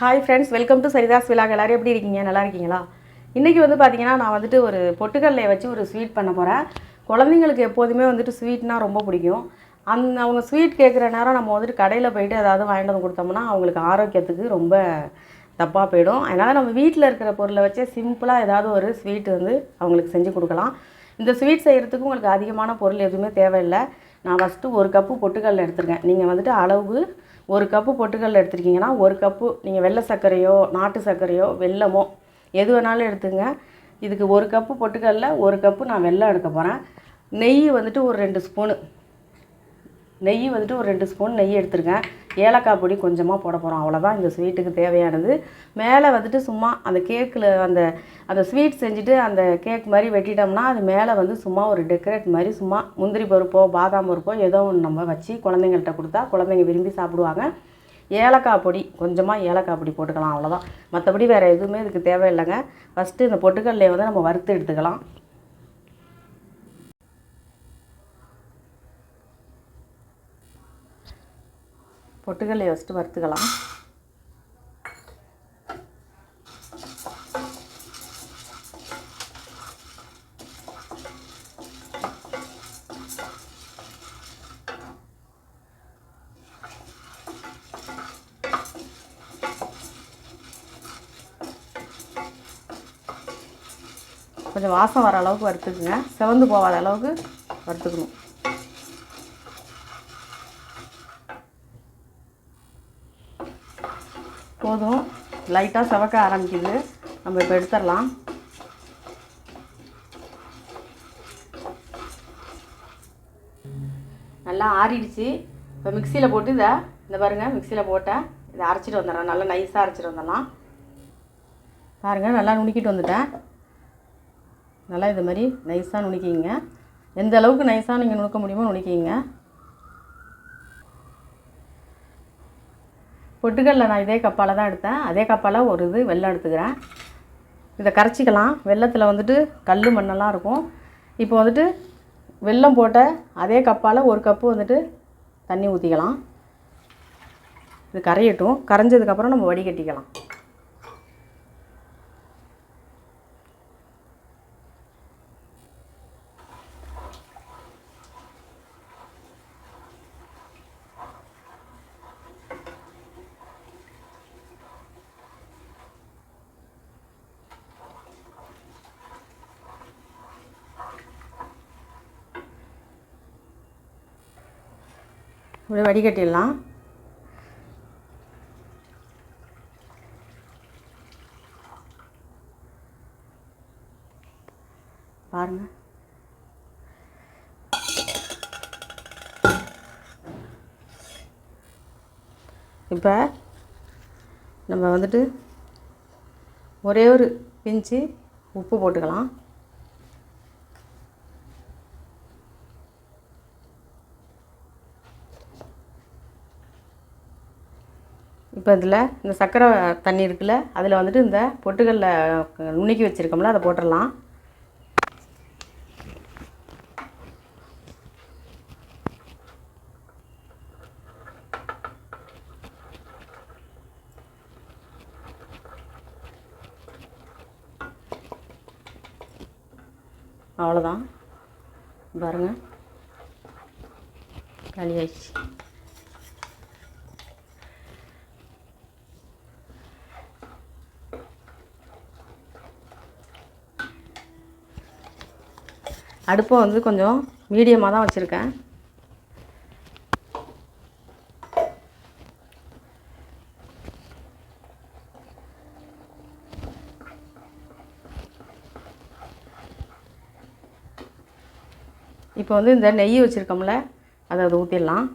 Hi friends, welcome to Saritha's vlog. எல்லோரும் எப்படி இருக்கீங்க? நல்லா இருக்கீங்களா? இன்றைக்கி பார்த்தீங்கன்னா நான் ஒரு பொட்டுக்கடலையை வச்சு ஒரு ஸ்வீட் பண்ண போகிறேன். குழந்தைங்களுக்கு எப்போதுமே ஸ்வீட்னால் ரொம்ப பிடிக்கும். அவங்க ஸ்வீட் கேட்குற நேரம் நம்ம கடையில் போய்ட்டு ஏதாவது வாங்கிட்டு வந்து கொடுத்தோம்னா அவங்களுக்கு ஆரோக்கியத்துக்கு ரொம்ப தப்பாக போயிடும். அதனால் நம்ம வீட்டில் இருக்கிற பொருளை வச்சே சிம்பிளாக ஏதாவது ஒரு ஸ்வீட் அவங்களுக்கு செஞ்சு கொடுக்கலாம். இந்த ஸ்வீட் செய்கிறதுக்கு உங்களுக்கு அதிகமான பொருள் எதுவுமே தேவையில்லை. நான் ஃபஸ்ட்டு ஒரு கப்பு பொட்டுக்கடலை எடுத்துருக்கேன். நீங்கள் அளவு ஒரு கப்பு பொட்டுக்கடலை எடுத்துருக்கீங்கன்னா ஒரு கப்பு நீங்கள் வெள்ளை சர்க்கரையோ நாட்டு சர்க்கரையோ வெல்லமோ எது வேணாலும் எடுத்துங்க. இதுக்கு ஒரு கப்பு பொட்டுக்கடலை, ஒரு கப்பு நான் வெல்லம் எடுக்க போகிறேன். நெய் ஒரு 2 ஸ்பூனு நெய் ஒரு 2 ஸ்பூன் நெய் எடுத்துருக்கேன். ஏலக்காய் பொடி கொஞ்சமாக போட போகிறோம். அவ்வளோதான் இந்த ஸ்வீட்டுக்கு தேவையானது. மேலே சும்மா அந்த கேக்கில் அந்த ஸ்வீட் செஞ்சுட்டு அந்த கேக் மாதிரி வெட்டிட்டோம்னா அது மேலே சும்மா ஒரு டெக்கரேட் மாதிரி சும்மா முந்திரி பருப்போ பாதாம் பருப்போ ஏதோ ஒன்று நம்ம வச்சு குழந்தைங்கள்ட்ட கொடுத்தா குழந்தைங்க விரும்பி சாப்பிடுவாங்க. ஏலக்காய் பொடி கொஞ்சமாக ஏலக்காய் பொடி போட்டுக்கலாம், அவ்வளோதான். மற்றபடி வேறு எதுவுமே இதுக்கு தேவையில்லைங்க. ஃபஸ்ட்டு இந்த பொட்டுக்கடலையை நம்ம வறுத்து எடுத்துக்கலாம். பொட்டுக்கடலையை ஃபஸ்ட்டு வறுத்துக்கலாம். கொஞ்சம் வாசம் வர அளவுக்கு வறுத்துக்குங்க. செவந்து போகாத அளவுக்கு வறுத்துக்கணும். போதும், லைட்டாக செவக்க ஆரம்பிக்குது. நம்ம இப்போ எடுத்துடலாம். நல்லா ஆறிடுச்சு. இப்போ மிக்சியில் போட்டு இந்த பாருங்கள், மிக்சியில் போட்டேன். இதை அரைச்சிட்டு வந்துடுறேன். நல்லா நைஸாக அரைச்சிட்டு வந்துடலாம். பாருங்கள், நல்லா நுணுக்கிட்டு வந்துட்டேன். நல்லா இது மாதிரி நைஸாக நுணுக்கிங்க. எந்த அளவுக்கு நைஸாக நீங்கள் நுணுக்க முடியுமோ நுணுக்கிங்க. பொட்டுக்கடலை நான் இதே கப்பால் தான் எடுத்தேன். அதே கப்பால் ஒரு வெல்லம் எடுத்துக்கிறேன். இதை கரைச்சிக்கலாம். வெல்லத்தில் கல் மண்ணெல்லாம் இருக்கும். இப்போ வெல்லம் போட்ட அதே கப்பால் ஒரு கப்பு தண்ணி ஊற்றிக்கலாம். இது கரையட்டும். கரைஞ்சதுக்கப்புறம் நம்ம வடிகட்டிக்கலாம். இப்படி வடிகட்டிடலாம். பாருங்கள், இப்போ நம்ம ஒரே ஒரு பிஞ்சு உப்பு போட்டுக்கலாம். இப்போ இதில் இந்த சர்க்கரை தண்ணி இருக்குல்ல, அதில் இந்த பொட்டுக்கடலை நுணுக்கி வச்சுருக்கோம்ல அதை போட்டுடலாம். அவ்வளோதான். பாருங்கள், காலியாயிடுச்சு. அடுப்பை கொஞ்சம் மீடியமாக தான் வச்சுருக்கேன். இப்போ இந்த நெய் வச்சுருக்கோம்ல அதை ஊற்றிடலாம்.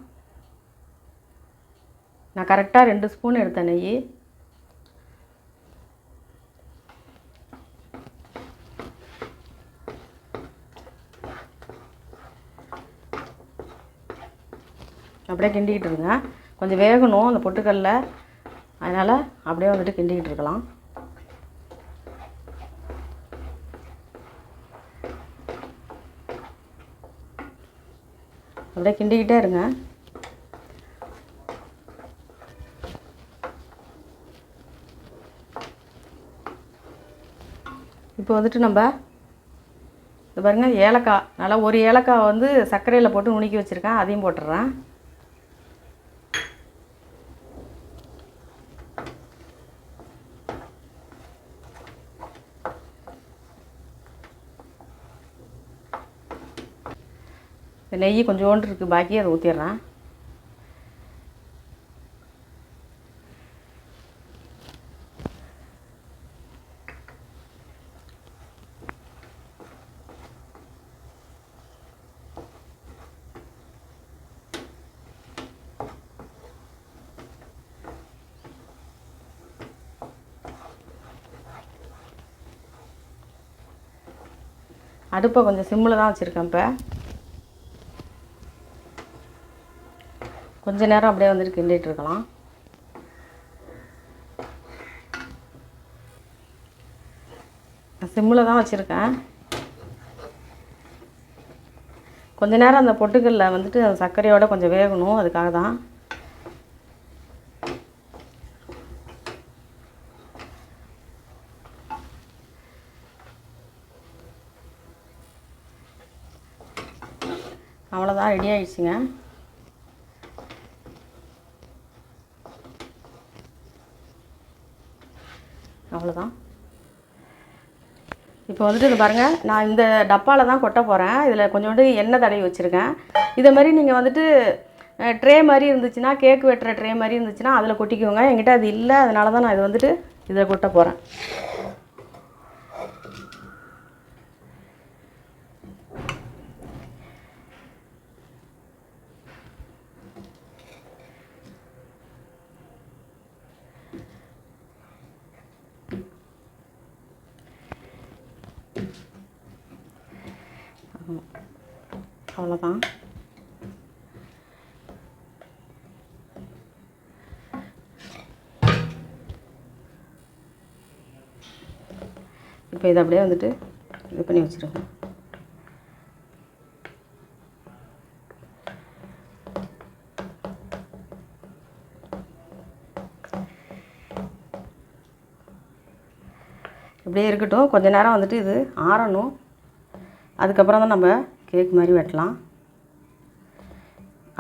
நான் கரெக்டாக 2 ஸ்பூன் எடுத்தேன் நெய். அப்படியே கிண்டிக்கிட்டு இருங்க. கொஞ்சம் வேகணும் அந்த பொட்டுக்கடலை, அதனால் அப்படியே கிண்டிக்கிட்டு இருக்கலாம். அப்படியே கிண்டிக்கிட்டே இருங்க. இப்போ வந்துட்டு நம்ம இது பாருங்கள், ஏலக்காய் நல்லா ஒரு ஏலக்காய் வந்து சர்க்கரையில் போட்டு நுணுக்கி வச்சுருக்கேன், அதையும் போட்டுடுறேன். நெய் கொஞ்சோண்டு இருக்குது, பாக்கி அதை ஊற்றிடுறேன். அடுப்பை கொஞ்சம் சிம்மில் தான் வச்சுருக்கேன். இப்போ கொஞ்ச நேரம் அப்படியே வந்துட்டு கிண்டிகிட்டு இருக்கலாம். சிம்மில் தான் வச்சுருக்கேன். கொஞ்ச நேரம் அந்த பொட்டுக்கல்ல வந்துட்டு அந்த சர்க்கரையோடு கொஞ்சம் வேகணும், அதுக்காக தான். அவ்வளோதான், ரெடி ஆகிடுச்சுங்க. அவ்வளோதான். இப்போ வந்துட்டு இது பாருங்கள், நான் இந்த டப்பாவில் தான் கொட்ட போகிறேன். இதில் கொஞ்சோண்டு எண்ணெய் தடவி வச்சுருக்கேன். இதை மாதிரி நீங்கள் வந்துட்டு ட்ரே மாதிரி இருந்துச்சுன்னா, கேக் வெட்டுற ட்ரே மாதிரி இருந்துச்சுன்னா அதில் கொட்டிக்குவோங்க. என்கிட்ட அது இல்லை, அதனால தான் நான் இது வந்துட்டு இதில் கொட்ட போகிறேன். அவ்வளோதான். இப்போ இதை அப்படியே வந்துட்டு இது பண்ணி வச்சுருங்க. இப்படியே இருக்கட்டும், கொஞ்ச நேரம் வந்துட்டு இது ஆறணும். அதுக்கப்புறம் தான் நம்ம கேக் மாதிரி வெட்டலாம்.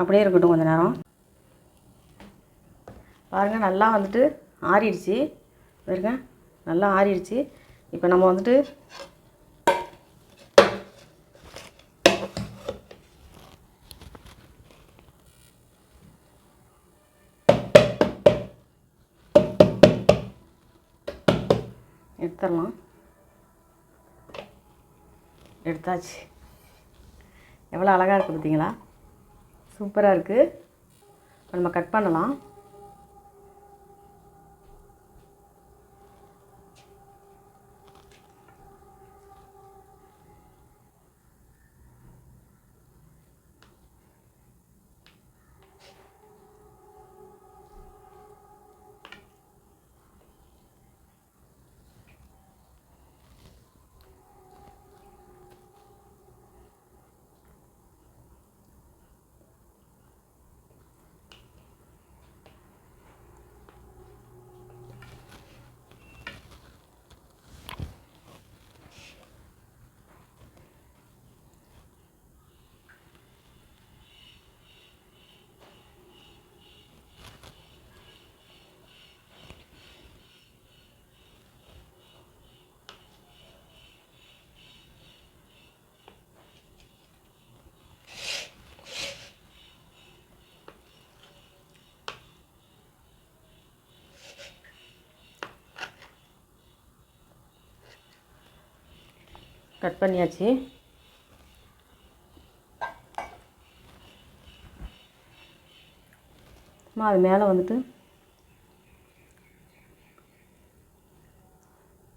அப்படியே இருக்கட்டும் கொஞ்ச நேரம். பாருங்கள், நல்லா வந்துட்டு ஆறிடுச்சு. பாருங்க, நல்லா ஆறிடுச்சு. இப்போ நம்ம வந்துட்டு எடுத்துடலாம். எடுத்தாச்சு. எவ்வளோ அழகாக இருக்குது பார்த்தீங்களா? சூப்பராக இருக்குது. இப்போ நம்ம கட் பண்ணலாம். கட் பண்ணியாச்சு. அது மேலே வந்துட்டு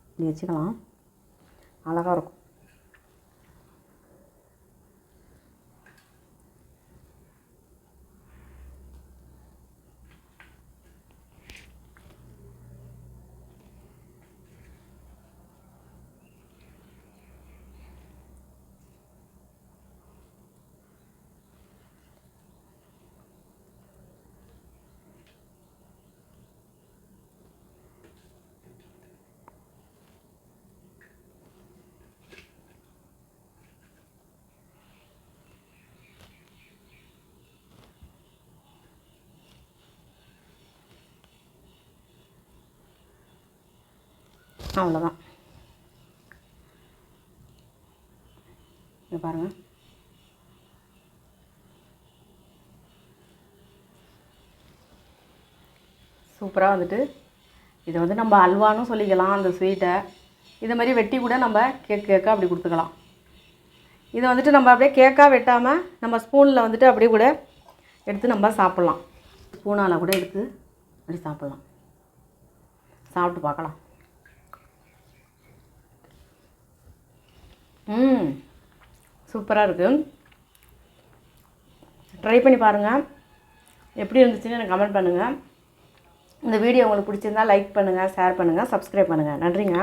இப்படி வச்சுக்கலாம், அழகாக இருக்கும். அவ்வளோதான். இங்கே பாருங்கள், சூப்பராக வந்துட்டு இதை வந்து நம்ம அல்வானும் சொல்லிக்கலாம். அந்த ஸ்வீட்டை இதை மாதிரி வெட்டி கூட நம்ம கேக்காக அப்படி கொடுத்துக்கலாம். இதை வந்துட்டு நம்ம அப்படியே கேக்காக வெட்டாமல் நம்ம ஸ்பூனில் வந்துட்டு அப்படியே கூட எடுத்து நம்ம சாப்பிட்லாம். ஸ்பூனால் கூட எடுத்து அப்படி சாப்பிட்லாம். சாப்பிட்டு பார்க்கலாம். சூப்பராக இருக்குது. ட்ரை பண்ணி பாருங்கள். எப்படி இருந்துச்சுன்னு எனக்கு கமெண்ட் பண்ணுங்கள். இந்த வீடியோ உங்களுக்கு பிடிச்சிருந்தா லைக் பண்ணுங்கள், ஷேர் பண்ணுங்கள், சப்ஸ்கிரைப் பண்ணுங்கள். நன்றிங்க.